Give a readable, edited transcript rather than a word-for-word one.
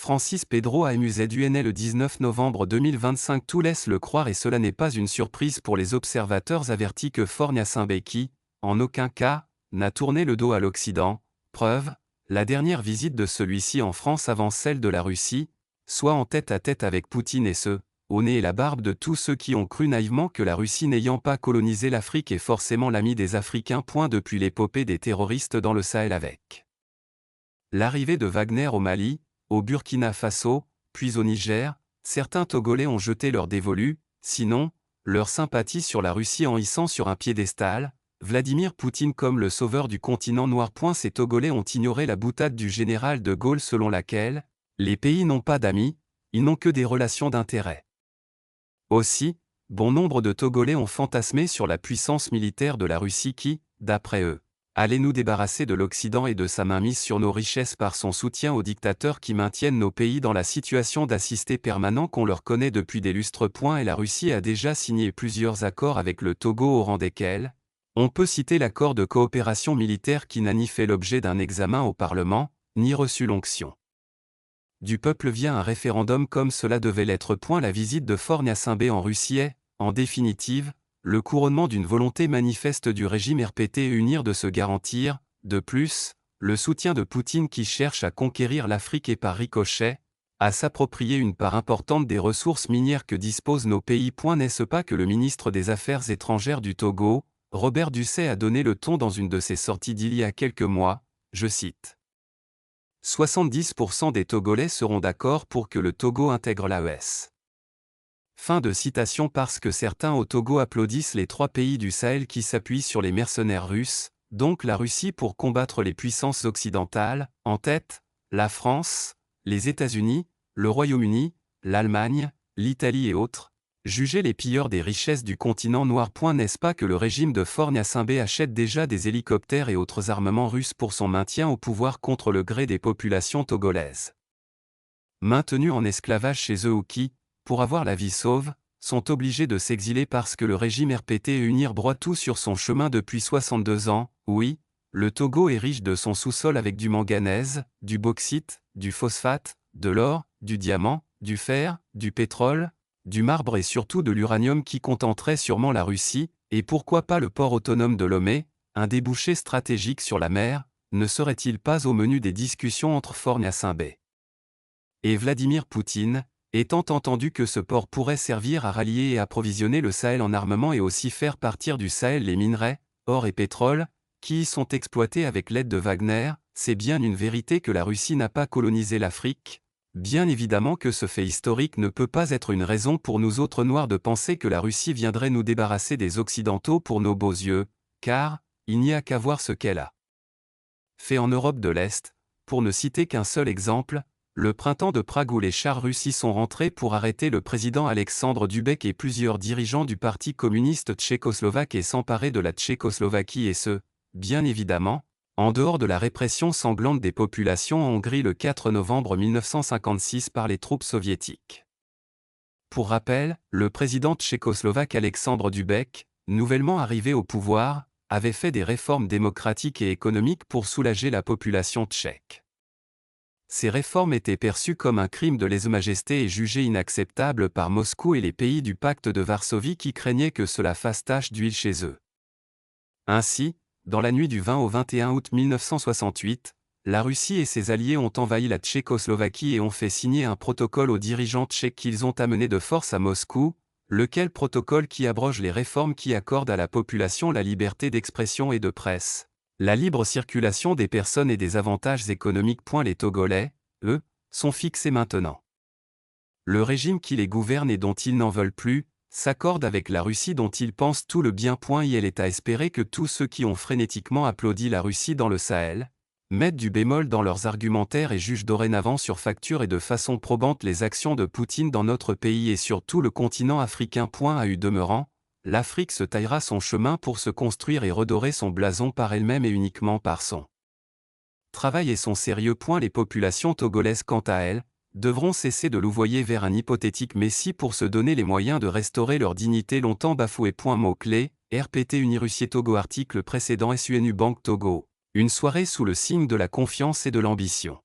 Francis Pedro AMUZU né le 19 novembre 2025. Tout laisse le croire et cela n'est pas une surprise pour les observateurs avertis que Faure-Gnassingbé qui, en aucun cas, n'a tourné le dos à l'Occident. Preuve, la dernière visite de celui-ci en France avant celle de la Russie, soit en tête-à-tête avec Poutine et ce, au nez et la barbe de tous ceux qui ont cru naïvement que la Russie n'ayant pas colonisé l'Afrique est forcément l'ami des Africains. Depuis l'épopée des terroristes dans le Sahel avec l'arrivée de Wagner au Mali, au Burkina Faso, puis au Niger, certains Togolais ont jeté leur dévolu, sinon, leur sympathie sur la Russie en hissant sur un piédestal Vladimir Poutine comme le sauveur du continent noir. Ces Togolais ont ignoré la boutade du général de Gaulle selon laquelle les pays n'ont pas d'amis, ils n'ont que des relations d'intérêt. Aussi, bon nombre de Togolais ont fantasmé sur la puissance militaire de la Russie qui, d'après eux, allait nous débarrasser de l'Occident et de sa mainmise sur nos richesses par son soutien aux dictateurs qui maintiennent nos pays dans la situation d'assistés permanents qu'on leur connaît depuis des lustres. Et la Russie a déjà signé plusieurs accords avec le Togo au rang desquels on peut citer l'accord de coopération militaire qui n'a ni fait l'objet d'un examen au Parlement, ni reçu l'onction du peuple via un référendum comme cela devait l'être. La visite de Faure-Gnassingbé en Russie est, en définitive, le couronnement d'une volonté manifeste du régime RPT et unir de se garantir, de plus, le soutien de Poutine qui cherche à conquérir l'Afrique et par ricochet, à s'approprier une part importante des ressources minières que disposent nos pays. N'est-ce pas que le ministre des Affaires étrangères du Togo, Robert Dussey a donné le ton dans une de ses sorties d'il y a quelques mois, je cite. 70% des Togolais seront d'accord pour que le Togo intègre l'AES. Fin de citation. Parce que certains au Togo applaudissent les trois pays du Sahel qui s'appuient sur les mercenaires russes, donc la Russie pour combattre les puissances occidentales, en tête, la France, les États-Unis, le Royaume-Uni, l'Allemagne, l'Italie et autres, jugez les pilleurs des richesses du continent noir. N'est-ce pas que le régime de Faure-Gnassingbé achète déjà des hélicoptères et autres armements russes pour son maintien au pouvoir contre le gré des populations togolaises maintenues en esclavage chez eux ou qui, pour avoir la vie sauve, sont obligés de s'exiler parce que le régime RPT et unir broie tout sur son chemin depuis 62 ans. Oui, le Togo est riche de son sous-sol avec du manganèse, du bauxite, du phosphate, de l'or, du diamant, du fer, du pétrole, du marbre et surtout de l'uranium qui contenterait sûrement la Russie, et pourquoi pas le port autonome de Lomé, un débouché stratégique sur la mer, ne serait-il pas au menu des discussions entre Faure-Gnassingbé et Vladimir Poutine, étant entendu que ce port pourrait servir à rallier et approvisionner le Sahel en armement et aussi faire partir du Sahel les minerais, or et pétrole, qui y sont exploités avec l'aide de Wagner. C'est bien une vérité que la Russie n'a pas colonisé l'Afrique. Bien évidemment que ce fait historique ne peut pas être une raison pour nous autres Noirs de penser que la Russie viendrait nous débarrasser des Occidentaux pour nos beaux yeux, car, il n'y a qu'à voir ce qu'elle a fait en Europe de l'Est, pour ne citer qu'un seul exemple, le printemps de Prague où les chars russes y sont rentrés pour arrêter le président Alexandre Dubček et plusieurs dirigeants du Parti communiste tchécoslovaque et s'emparer de la Tchécoslovaquie et ce, bien évidemment, en dehors de la répression sanglante des populations en Hongrie le 4 novembre 1956 par les troupes soviétiques. Pour rappel, le président tchécoslovaque Alexandre Dubček, nouvellement arrivé au pouvoir, avait fait des réformes démocratiques et économiques pour soulager la population tchèque. Ces réformes étaient perçues comme un crime de lèse-majesté et jugées inacceptables par Moscou et les pays du pacte de Varsovie qui craignaient que cela fasse tache d'huile chez eux. Ainsi, dans la nuit du 20 au 21 août 1968, la Russie et ses alliés ont envahi la Tchécoslovaquie et ont fait signer un protocole aux dirigeants tchèques qu'ils ont amenés de force à Moscou, lequel protocole qui abroge les réformes qui accordent à la population la liberté d'expression et de presse, la libre circulation des personnes et des avantages économiques. Les Togolais, eux, sont fixés maintenant. Le régime qui les gouverne et dont ils n'en veulent plus, s'accorde avec la Russie dont ils pensent tout le bien. Il est à espérer que tous ceux qui ont frénétiquement applaudi la Russie dans le Sahel, mettent du bémol dans leurs argumentaires et jugent dorénavant sur facture et de façon probante les actions de Poutine dans notre pays et sur tout le continent africain. À eu demeurant, l'Afrique se taillera son chemin pour se construire et redorer son blason par elle-même et uniquement par son travail et son sérieux. Les populations togolaises quant à elles, devront cesser de louvoyer vers un hypothétique messie pour se donner les moyens de restaurer leur dignité longtemps bafouée. Mot-clé, RPT Unirussier Togo. Article précédent SUNU Bank Togo. Une soirée sous le signe de la confiance et de l'ambition.